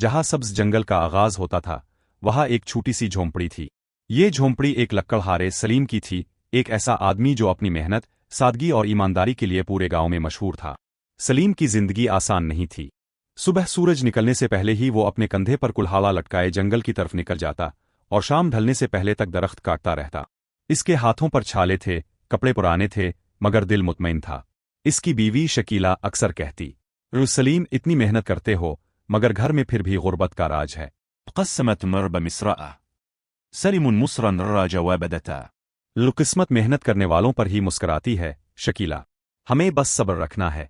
जहाँ सब्ज जंगल का आगाज होता था वहाँ एक छोटी सी झोंपड़ी थी। ये झोंपड़ी एक लक्कड़हारे सलीम की थी, एक ऐसा आदमी जो अपनी मेहनत, सादगी और ईमानदारी के लिए पूरे गांव में मशहूर था। सलीम की जिंदगी आसान नहीं थी। सुबह सूरज निकलने से पहले ही वो अपने कंधे पर कुल्हाड़ा लटकाए जंगल की तरफ निकल जाता और शाम ढलने से पहले तक दरख्त काटता रहता। इसके हाथों पर छाले थे, कपड़े पुराने थे, मगर दिल मुतमईन था। इसकी बीवी शकीला अक्सर कहती, सलीम इतनी मेहनत करते हो मगर घर में फिर भी गुर्बत का राज है। قسمت مرب مصرأة سلم مصرا رى جوابدتا किस्मत मेहनत करने वालों पर ही मुस्कराती है शकीला, हमें बस सब्र रखना है।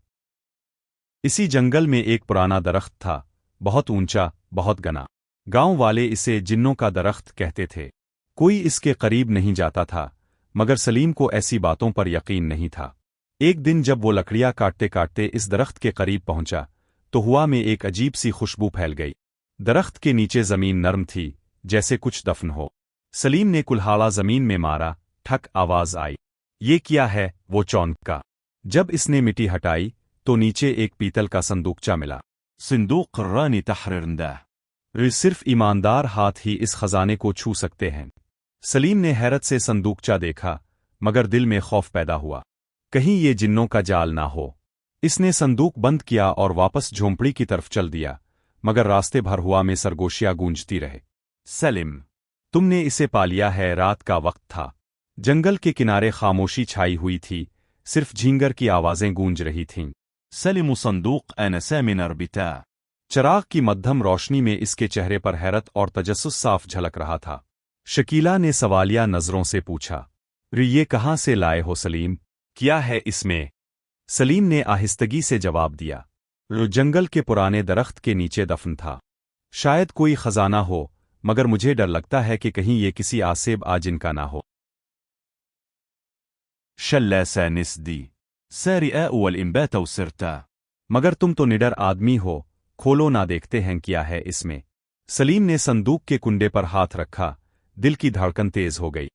इसी जंगल में एक पुराना दरख्त था, बहुत ऊंचा, बहुत घना। गांव वाले इसे जिन्नों का दरख्त कहते थे। कोई इसके करीब नहीं जाता था, मगर सलीम को ऐसी बातों पर यकीन नहीं था। एक दिन जब वो लकड़ियां काटते काटते इस दरख्त के करीब पहुंचा तो हवा में एक अजीब सी खुशबू फैल गई। दरख्त के नीचे जमीन नरम थी, जैसे कुछ दफन हो। सलीम ने कुल्हाड़ा जमीन में मारा, ठक आवाज आई। ये क्या है? वो चौंका। जब इसने मिट्टी हटाई तो नीचे एक पीतल का संदूकचा मिला। صندوق الراني تحريرنده सिर्फ ईमानदार हाथ ही इस खजाने को छू सकते हैं। सलीम ने हैरत से संदूकचा देखा, मगर दिल में खौफ पैदा हुआ, कहीं ये जिन्नों का जाल ना हो। इसने संदूक बंद किया और वापस झोंपड़ी की तरफ चल दिया, मगर रास्ते भर हुआ में सरगोशियां गूंजती रहे। सलिम, तुमने इसे पा लिया है। रात का वक्त था। जंगल के किनारे खामोशी छाई हुई थी, सिर्फ झींगर की आवाजें गूंज रही थीं। سلم صندوق آنسا من أربتا चराग की मध्यम रोशनी में इसके चेहरे पर हैरत और तजस्सुस साफ झलक रहा था। शकीला ने सवालिया नजरों से पूछा, ये कहाँ से लाए हो सलीम? क्या है इसमें? सलीम ने आहिस्तगी से जवाब दिया, जंगल के पुराने दरख्त के नीचे दफन था। शायद कोई खजाना हो, मगर मुझे डर लगता है कि कहीं ये किसी आसेब आजिन का ना हो। شلاسا نسدي سارئاء والإنبات وسرتا मगर तुम तो निडर आदमी हो, खोलो ना, देखते हैं क्या है इसमें। सलीम ने संदूक के कुंडे पर हाथ रखा, दिल की धड़कन तेज हो गई।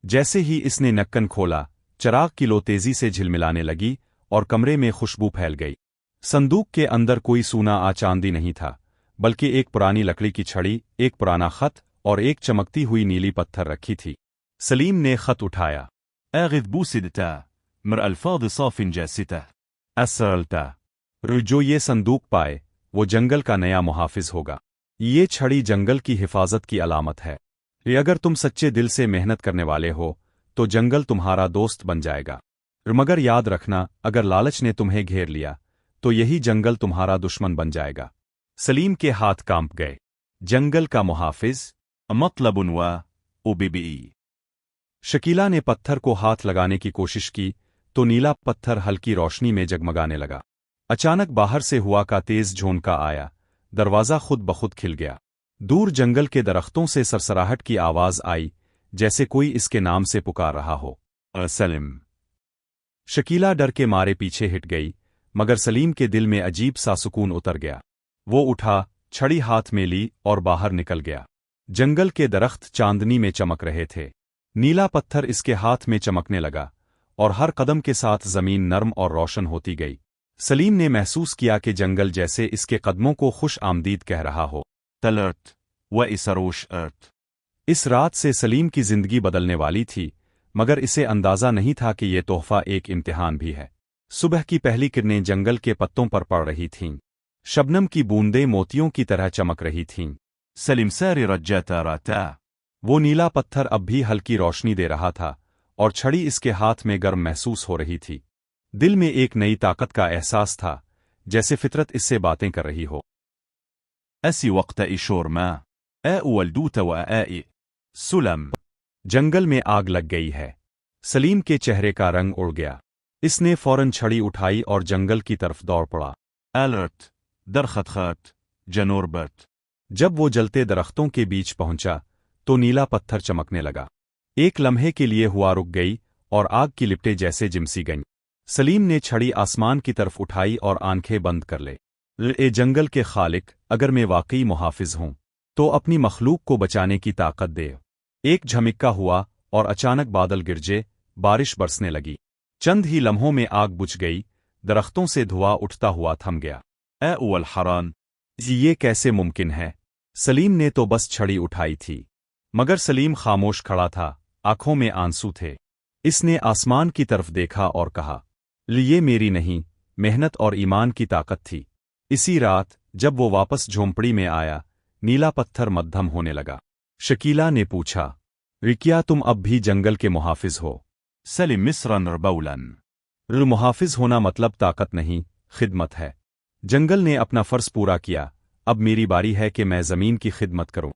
जैसे ही इसने नक्कन खोला, चराग की लो तेजी से झिलमिलाने लगी और कमरे में खुशबू फैल गई। संदूक के अंदर कोई सूना चांदी नहीं था, बल्कि एक पुरानी लकड़ी की छड़ी, एक पुराना खत और एक चमकती हुई नीली पत्थर रखी थी। सलीम ने खत उठाया। آغذ بوسدتا مر ألفاظ صاف جاسته असरलता, जो ये संदूक पाए वो जंगल का नया मुहाफिज होगा। ये छड़ी जंगल की हिफाजत की अलामत है। अगर तुम सच्चे दिल से मेहनत करने वाले हो तो जंगल तुम्हारा दोस्त बन जाएगा, मगर याद रखना, अगर लालच ने तुम्हें घेर लिया तो यही जंगल तुम्हारा दुश्मन बन जाएगा। सलीम के हाथ कांप गए। जंगल का मुहाफिज, مطلب وبيبي शकीला ने पत्थर को हाथ लगाने की कोशिश की तो नीला पत्थर हल्की रोशनी में जगमगाने लगा। अचानक बाहर से हुआ का तेज झोंका आया, दरवाजा खुद बखुद खिल गया। दूर जंगल के दरख्तों से सरसराहट की आवाज आई, जैसे कोई इसके नाम से पुकार रहा हो। सलिम। शकीला डर के मारे पीछे हिट गई, मगर सलीम के दिल में अजीब सा सुकून उतर गया। वो उठा, छड़ी हाथ में ली और बाहर निकल गया। जंगल के दरख्त चांदनी में चमक रहे थे। नीला पत्थर इसके हाथ में चमकने लगा और हर कदम के साथ जमीन नरम और रोशन होती गई। सलीम ने महसूस किया कि जंगल जैसे इसके कदमों को खुश आमदीद कह रहा हो। तलर्ट व इसरोश अर्थ। इस रात से सलीम की जिंदगी बदलने वाली थी, मगर इसे अंदाजा नहीं था कि यह तोहफा एक इम्तिहान भी है। सुबह की पहली किरणें जंगल के पत्तों पर पड़ रही थीं। शबनम की बूंदें मोतियों की तरह चमक रही थीं। सलीम सारी रज्जाता राता। वो नीला पत्थर अब भी हल्की रोशनी दे रहा था और छड़ी इसके हाथ में गर्म महसूस हो रही थी। दिल में एक नई ताकत का एहसास था, जैसे फितरत इससे बातें कर रही हो। أسي وقت إشور ما والدوت وآئي سلم। जंगल में आग लग गई है। सलीम के चेहरे का रंग उड़ गया। इसने फौरन छड़ी उठाई और जंगल की तरफ दौड़ पड़ा। अलर्ट दरखत खत जनोर बर्ट। जब वो जलते दरख्तों के बीच पहुंचा तो नीला पत्थर चमकने लगा। एक लम्हे के लिए हुआ रुक गई और आग की लिपटें जैसे जिमसी गईं। सलीम ने छड़ी आसमान की तरफ उठाई और आंखें बंद कर ले। ए जंगल के खालिक, अगर मैं वाकई मुहाफिज हूं तो अपनी मखलूक को बचाने की ताकत दे। एक झमिक्का हुआ और अचानक बादल गिरजे, बारिश बरसने लगी। चंद ही लम्हों में आग बुझ गई, दरख्तों से धुआं उठता हुआ थम गया। वल हरान یہ کیسے ممکن ہے؟ سلیم نے تو بس چھڑی اٹھائی تھی، مگر سلیم خاموش کھڑا تھا، آنکھوں میں آنسو تھے۔ اس نے آسمان کی طرف دیکھا اور کہا، یہ میری نہیں، محنت اور ایمان کی طاقت تھی۔ اسی رات جب وہ واپس جھونپڑی میں آیا، نیلا پتھر مدھم ہونے لگا۔ شکیلا نے پوچھا، کیا تم اب بھی جنگل کے محافظ ہو؟ سلم مصرا بولا. محافظ ہونا مطلب طاقت نہیں، خدمت ہے۔ جنگل نے اپنا فرض پورا کیا، اب میری باری ہے کہ میں زمین کی خدمت کروں۔